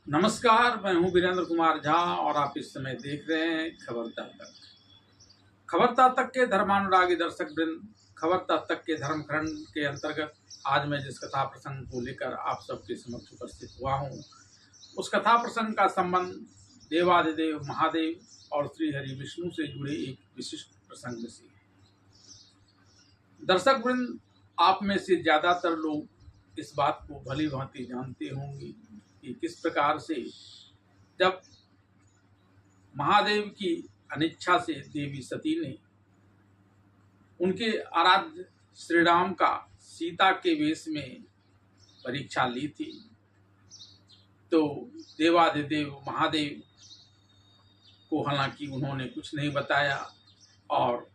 नमस्कार, मैं हूं वीरेंद्र कुमार झा और आप इस समय देख रहे हैं खबरता तक। खबरता तक के धर्मानुरागी दर्शक वृंद, खबरता तक के धर्मखंड के अंतर्गत आज मैं जिस कथा प्रसंग को लेकर आप सबके समक्ष उपस्थित हुआ हूं, उस कथा प्रसंग का संबंध देवाधिदेव महादेव और श्री हरि विष्णु से जुड़े एक विशिष्ट प्रसंग से है। दर्शक वृंद, आप में से ज्यादातर लोग इस बात को भली भांति जानते होंगे कि किस प्रकार से जब महादेव की अनिच्छा से देवी सती ने उनके आराध्य श्री राम का सीता के वेश में परीक्षा ली थी, तो देवाधिदेव महादेव को हालांकि उन्होंने कुछ नहीं बताया और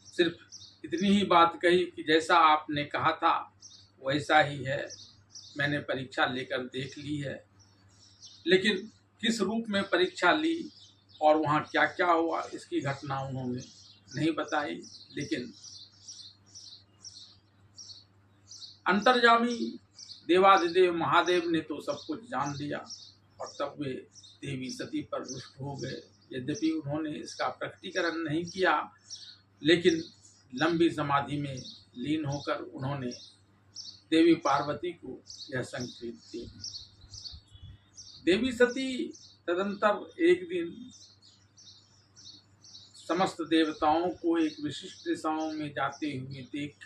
सिर्फ इतनी ही बात कही कि जैसा आपने कहा था वैसा ही है, मैंने परीक्षा लेकर देख ली है। लेकिन किस रूप में परीक्षा ली और वहाँ क्या क्या हुआ इसकी घटना उन्होंने नहीं बताई। लेकिन अंतर्यामी देवाधिदेव महादेव ने तो सब कुछ जान लिया और तब वे देवी सती पर रुष्ट हो गए। यद्यपि उन्होंने इसका प्रकटीकरण नहीं किया, लेकिन लंबी समाधि में लीन होकर उन्होंने देवी पार्वती को यह संकेत दिया। देवी सती तदंतर एक दिन समस्त देवताओं को एक विशिष्ट दिशाओं में जाते हुए देख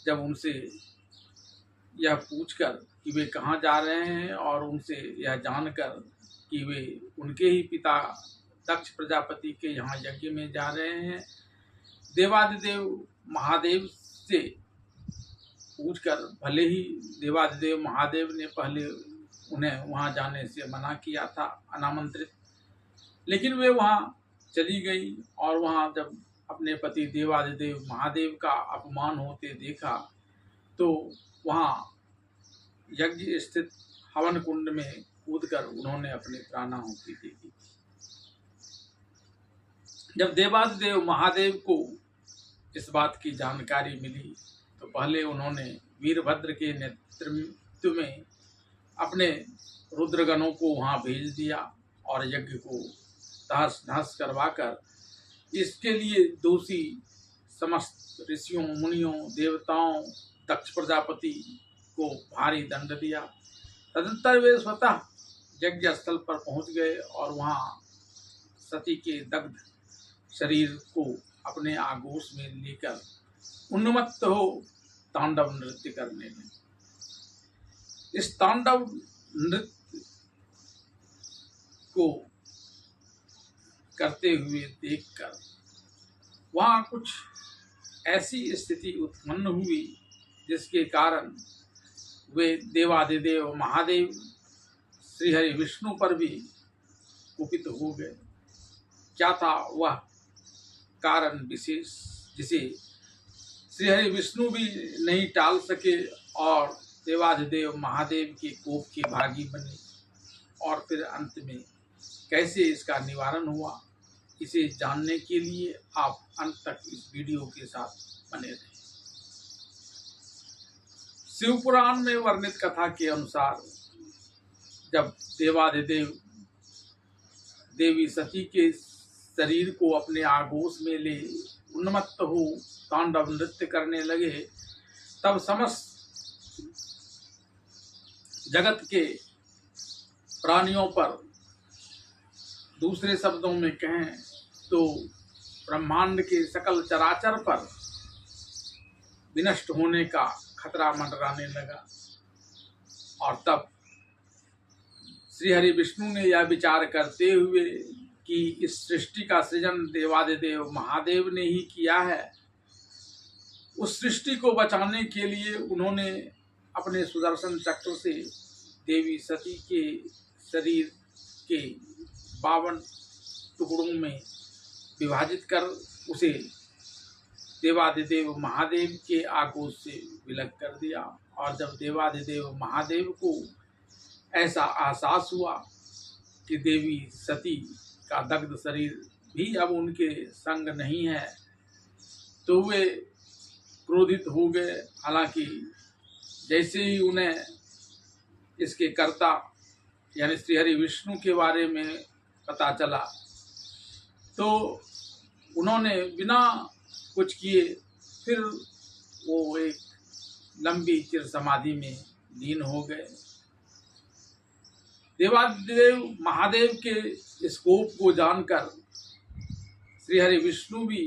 जब उनसे यह पूछकर कि वे कहाँ जा रहे हैं और उनसे यह जानकर कि वे उनके ही पिता दक्ष प्रजापति के यहाँ यज्ञ में जा रहे हैं, देवाधिदेव महादेव से पूछकर, भले ही देवाधिदेव महादेव ने पहले उन्हें वहां जाने से मना किया था अनामंत्रित, लेकिन वे वहां चली गई और वहां जब अपने पति देवाधिदेव महादेव का अपमान होते देखा तो वहां यज्ञ स्थित हवन कुंड में कूदकर उन्होंने अपने प्राणाहुति दे दी। जब देवाधिदेव महादेव को इस बात की जानकारी मिली तो पहले उन्होंने वीरभद्र के नेतृत्व में अपने रुद्रगणों को वहां भेज दिया और यज्ञ को तहस नहस करवाकर इसके लिए दोषी समस्त ऋषियों, मुनियों, देवताओं, दक्ष प्रजापति को भारी दंड दिया। तदंतर वे स्वतः यज्ञ स्थल पर पहुंच गए और वहां सती के दग्ध शरीर को अपने आगोश में लेकर उन्मत्त हो तांडव नृत्य करने लगे। इस तांडव नृत्य को करते हुए देखकर वहां कुछ ऐसी स्थिति उत्पन्न हुई जिसके कारण वे देवाधिदेव महादेव श्री हरि विष्णु पर भी कुपित हो गए। क्या था वह कारण विशेष जिसे श्री हरि विष्णु भी नहीं टाल सके और देवाधिदेव महादेव के कोप के भागी बने, और फिर अंत में कैसे इसका निवारण हुआ, इसे जानने के लिए आप अंत तक इस वीडियो के साथ बने रहें। शिव पुराण में वर्णित कथा के अनुसार जब देवाधिदेव देवी सती के शरीर को अपने आगोश में ले उन्मत्त हो तांडव नृत्य करने लगे, तब समस्त जगत के प्राणियों पर, दूसरे शब्दों में कहें तो ब्रह्मांड के सकल चराचर पर विनष्ट होने का खतरा मंडराने लगा। और तब श्री हरि विष्णु ने यह विचार करते हुए कि इस सृष्टि का सृजन देवाधिदेव महादेव ने ही किया है, उस सृष्टि को बचाने के लिए उन्होंने अपने सुदर्शन चक्र से देवी सती के शरीर के 52 टुकड़ों में विभाजित कर उसे देवाधिदेव महादेव के आगोश से विलग कर दिया। और जब देवाधिदेव महादेव को ऐसा एहसास हुआ कि देवी सती का दग्ध शरीर भी अब उनके संग नहीं है, तो वे क्रोधित हो गए। हालांकि जैसे ही उन्हें इसके कर्ता यानी श्रीहरि विष्णु के बारे में पता चला तो उन्होंने बिना कुछ किए फिर वो एक लंबी चिर समाधि में लीन हो गए। देवादिदेव महादेव के इस कोप को जानकर श्रीहरि विष्णु भी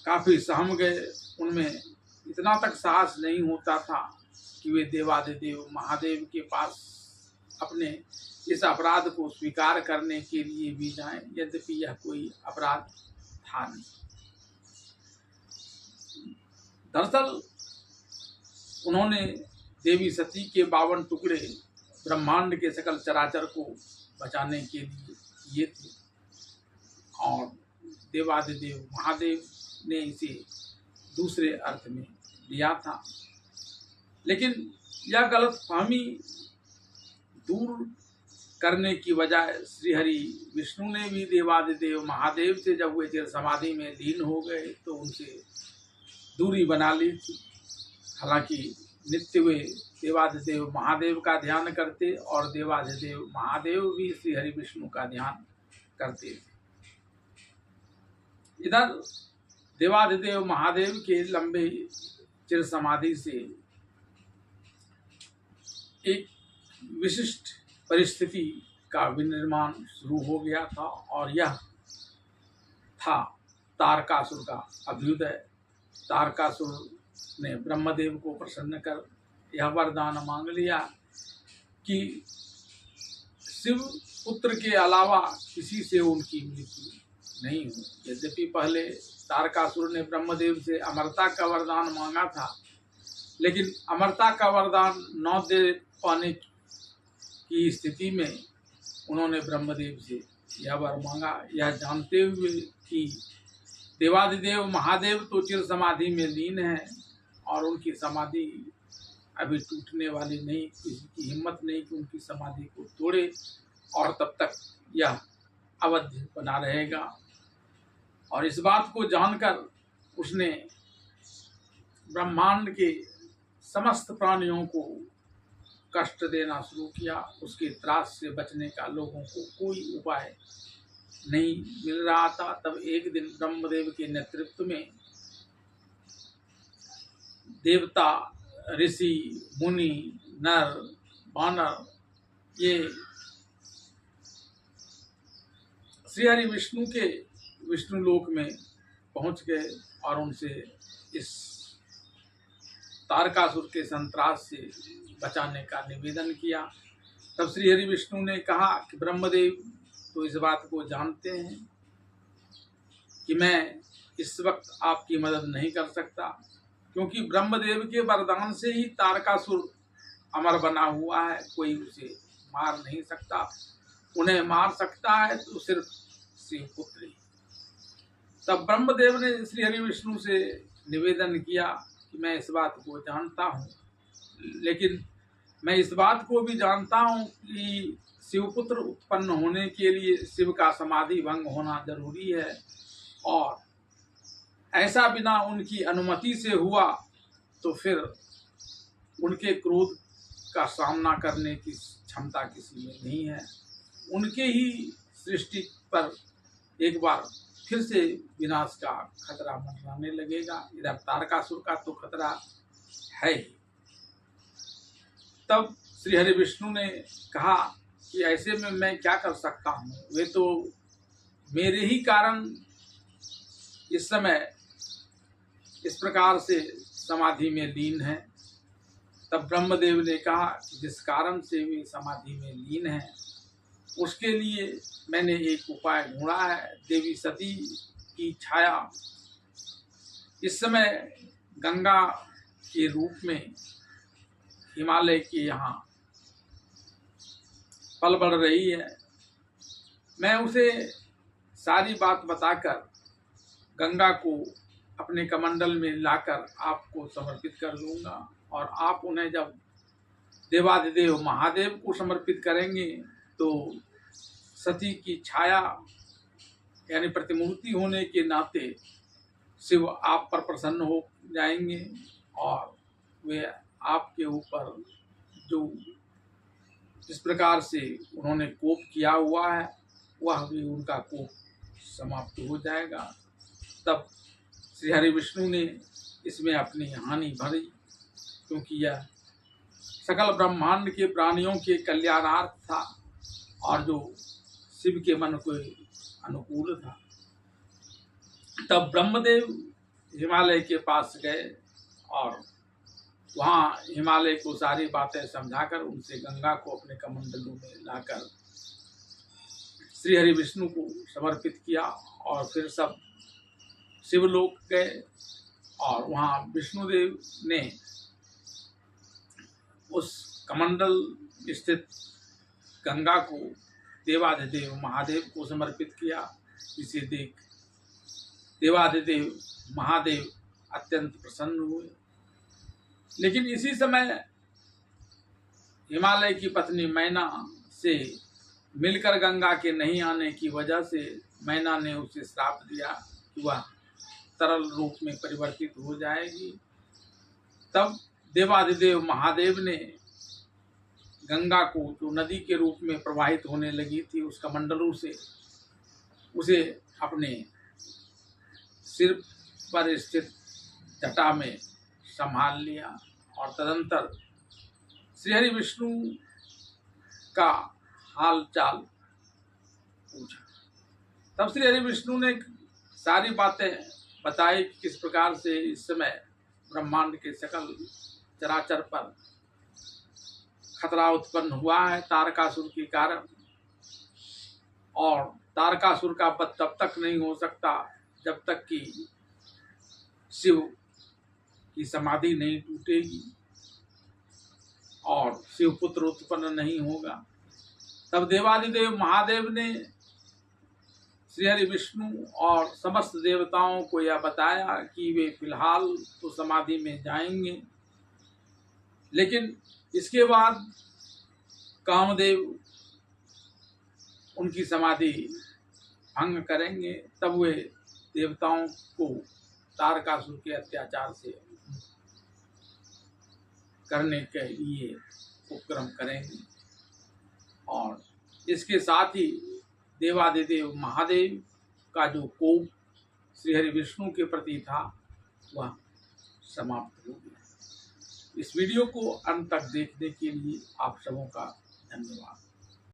काफी सहम गए। उनमें इतना तक साहस नहीं होता था कि वे देवादिदेव महादेव के पास अपने इस अपराध को स्वीकार करने के लिए भी जाएं, यद्यपि यह कोई अपराध था नहीं। दरअसल उन्होंने देवी सती के 52 टुकड़े ब्रह्मांड के सकल चराचर को बचाने के लिए किए थे और देवादिदेव महादेव ने इसे दूसरे अर्थ में लिया था। लेकिन यह गलतफहमी दूर करने की बजाय श्रीहरि विष्णु ने भी देवादिदेव महादेव से जब वे चिर समाधि में लीन हो गए तो उनसे दूरी बना ली थी। हालांकि नित्य वे देवादिदेव महादेव का ध्यान करते और देवादिदेव महादेव भी श्रीहरि विष्णु का ध्यान करते थे। इधर देवादिदेव महादेव के लंबे चिर समाधि से एक विशिष्ट परिस्थिति का विनिर्माण शुरू हो गया था और यह था तारकासुर का अभ्युदय। तारकासुर ने ब्रह्मदेव को प्रसन्न कर यह वरदान मांग लिया कि शिव पुत्र के अलावा किसी से उनकी मृत्यु नहीं हो। यद्यपि पहले तारकासुर ने ब्रह्मदेव से अमरता का वरदान मांगा था, लेकिन अमरता का वरदान न दे पाने की स्थिति में उन्होंने ब्रह्मदेव से यह वर मांगा, यह जानते हुए कि देवादिदेव महादेव तो चिर समाधि में लीन है और उनकी समाधि अभी टूटने वाली नहीं, किसी की हिम्मत नहीं कि उनकी समाधि को तोड़े और तब तक यह अवध बना रहेगा। और इस बात को जानकर उसने ब्रह्मांड के समस्त प्राणियों को कष्ट देना शुरू किया। उसके त्रास से बचने का लोगों को कोई उपाय नहीं मिल रहा था। तब एक दिन ब्रह्मदेव के नेतृत्व में देवता, ऋषि, मुनि, नर, वानर ये श्रीहरि विष्णु के विष्णु लोक में पहुंच गए और उनसे इस तारकासुर के संत्रास से बचाने का निवेदन किया। तब श्रीहरि विष्णु ने कहा कि ब्रह्मदेव तो इस बात को जानते हैं कि मैं इस वक्त आपकी मदद नहीं कर सकता, क्योंकि ब्रह्मदेव के वरदान से ही तारकासुर अमर बना हुआ है, कोई उसे मार नहीं सकता। उन्हें मार सकता है तो सिर्फ शिवपुत्र ही। तब ब्रह्मदेव ने श्रीहरि विष्णु से निवेदन किया कि मैं इस बात को जानता हूँ, लेकिन मैं इस बात को भी जानता हूँ कि शिवपुत्र उत्पन्न होने के लिए शिव का समाधि भंग होना जरूरी है और ऐसा बिना उनकी अनुमति से हुआ तो फिर उनके क्रोध का सामना करने की क्षमता किसी में नहीं है। उनके ही सृष्टि पर एक बार फिर से विनाश का खतरा मंडराने लगेगा। इधर तारकासुर का तो खतरा है ही। तब श्रीहरि विष्णु ने कहा कि ऐसे में मैं क्या कर सकता हूँ, वे तो मेरे ही कारण इस समय इस प्रकार से समाधि में लीन है। तब ब्रह्मदेव ने कहा कि जिस कारण से वे समाधि में लीन है उसके लिए मैंने एक उपाय ढूंढा है। देवी सती की छाया इस समय गंगा के रूप में हिमालय के यहाँ पल बढ़ रही है। मैं उसे सारी बात बताकर गंगा को अपने कमंडल में लाकर आपको समर्पित कर दूंगा और आप उन्हें जब देवादिदेव महादेव को समर्पित करेंगे तो सती की छाया यानी प्रतिमूर्ति होने के नाते शिव आप पर प्रसन्न हो जाएंगे और वे आपके ऊपर जो जिस प्रकार से उन्होंने कोप किया हुआ है वह भी उनका कोप समाप्त हो जाएगा। तब श्री हरि विष्णु ने इसमें अपनी हानि भरी, क्योंकि यह सकल ब्रह्मांड के प्राणियों के कल्याणार्थ था और जो शिव के मन को अनुकूल था। तब ब्रह्मदेव हिमालय के पास गए और वहाँ हिमालय को सारी बातें समझाकर उनसे गंगा को अपने कमंडलों में लाकर श्री हरि विष्णु को समर्पित किया और फिर सब शिवलोक गए और वहाँ विष्णुदेव ने उस कमंडल स्थित गंगा को देवाधिदेव महादेव को समर्पित किया। इसे देख देवाधिदेव महादेव अत्यंत प्रसन्न हुए। लेकिन इसी समय हिमालय की पत्नी मैना से मिलकर गंगा के नहीं आने की वजह से मैना ने उसे श्राप दिया कि वह तरल रूप में परिवर्तित हो जाएगी। तब देवाधिदेव महादेव ने गंगा को, जो नदी के रूप में प्रवाहित होने लगी थी, उस कमंडलों से उसे अपने सिर पर स्थित जटा में संभाल लिया और तदंतर श्री हरि विष्णु का हाल चाल पूछा। तब श्री हरि विष्णु ने सारी बातें बताई कि किस प्रकार से इस समय ब्रह्मांड के सकल चराचर पर खतरा उत्पन्न हुआ है तारकासुर के कारण, और तारकासुर का वध तब तक नहीं हो सकता जब तक कि शिव की समाधि नहीं टूटेगी और शिवपुत्र उत्पन्न नहीं होगा। तब देवाधिदेव महादेव ने श्री हरि विष्णु और समस्त देवताओं को यह बताया कि वे फिलहाल तो समाधि में जाएंगे, लेकिन इसके बाद कामदेव उनकी समाधि भंग करेंगे। तब वे देवताओं को तारकासुर के अत्याचार से करने के लिए उपक्रम करेंगे। और इसके साथ ही देवाधिदेव महादेव का जो कोप श्री हरि विष्णु के प्रति था वह समाप्त हो गया। इस वीडियो को अंत तक देखने के लिए आप सबों का धन्यवाद।